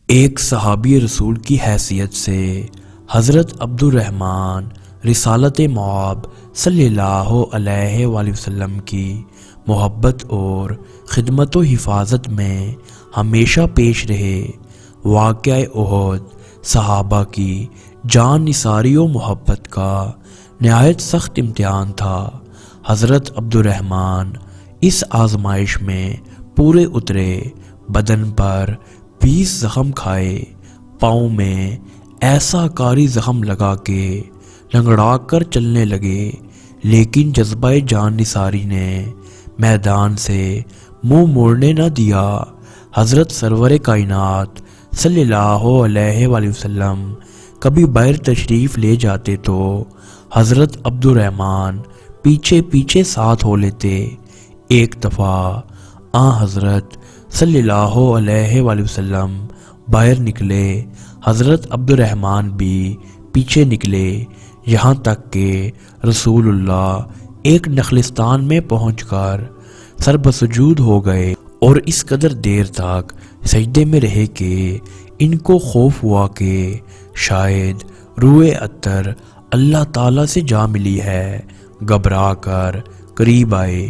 ایک صحابی رسول کی حیثیت سے حضرت عبد الرحمن رسالت مآب صلی اللہ علیہ وآلہ وسلم کی محبت اور خدمت و حفاظت میں ہمیشہ پیش رہے۔ واقعہ احد صحابہ کی جان نثاری و محبت کا نہایت سخت امتحان تھا۔ حضرت عبد الرحمن اس آزمائش میں پورے اترے، بدن پر 20 زخم کھائے، پاؤں میں ایسا کاری زخم لگا کے لنگڑا کر چلنے لگے، لیکن جذبہ جان نثاری نے میدان سے منہ موڑنے نہ دیا۔ حضرت سرور کائنات صلی اللہ علیہ وآلہ وسلم کبھی باہر تشریف لے جاتے تو حضرت عبد الرحمن پیچھے پیچھے ساتھ ہو لیتے۔ ایک دفعہ حضرت صلی اللہ علیہ وآلہ وسلم باہر نکلے، حضرت عبد الرحمن بھی پیچھے نکلے، یہاں تک کہ رسول اللہ ایک نخلستان میں پہنچ کر سر بسجود ہو گئے اور اس قدر دیر تک سجدے میں رہے کہ ان کو خوف ہوا کہ شاید روح اطہر اللہ تعالیٰ سے جا ملی ہے۔ گھبرا کر قریب آئے،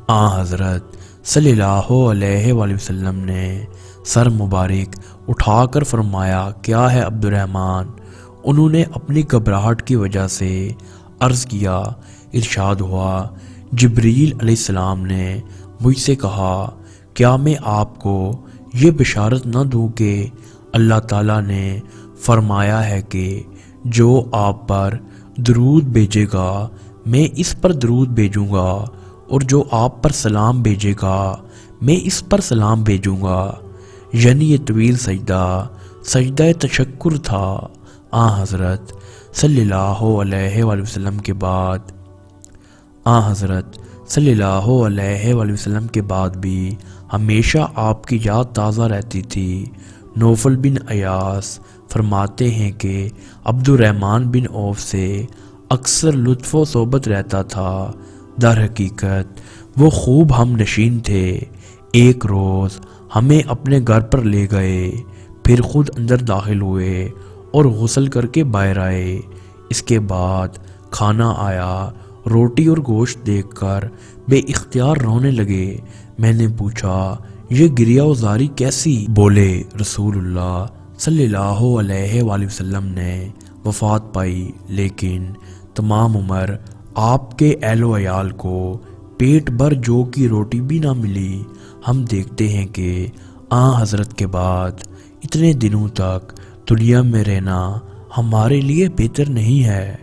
حضرت صلی اللہ علیہ وآلہ وسلم نے سر مبارک اٹھا کر فرمایا، کیا ہے عبد الرحمن؟ انہوں نے اپنی گھبراہٹ کی وجہ سے عرض کیا۔ ارشاد ہوا، جبریل علیہ السلام نے مجھ سے کہا کیا میں آپ کو یہ بشارت نہ دوں کہ اللہ تعالیٰ نے فرمایا ہے کہ جو آپ پر درود بھیجے گا میں اس پر درود بھیجوں گا، اور جو آپ پر سلام بھیجے گا میں اس پر سلام بھیجوں گا۔ یعنی یہ طویل سجدہ تشکر تھا۔ حضرت صلی اللہ علیہ وآلہ وسلم کے بعد حضرت صلی اللہ علیہ وآلہ وسلم کے بعد بھی ہمیشہ آپ کی یاد تازہ رہتی تھی۔ نوفل بن ایاس فرماتے ہیں کہ عبد الرحمن بن عوف سے اکثر لطف و صحبت رہتا تھا۔ در حقیقت وہ خوب ہم نشین تھے۔ ایک روز ہمیں اپنے گھر پر لے گئے، پھر خود اندر داخل ہوئے اور غسل کر کے باہر آئے۔ اس کے بعد کھانا آیا، روٹی اور گوشت دیکھ کر بے اختیار رونے لگے۔ میں نے پوچھا یہ گریہ و زاری کیسی؟ بولے رسول اللہ صلی اللہ علیہ وآلہ وسلم نے وفات پائی، لیکن تمام عمر آپ کے اہل و عیال کو پیٹ بھر جو کی روٹی بھی نہ ملی۔ ہم دیکھتے ہیں کہ حضرت کے بعد اتنے دنوں تک دنیا میں رہنا ہمارے لیے بہتر نہیں ہے۔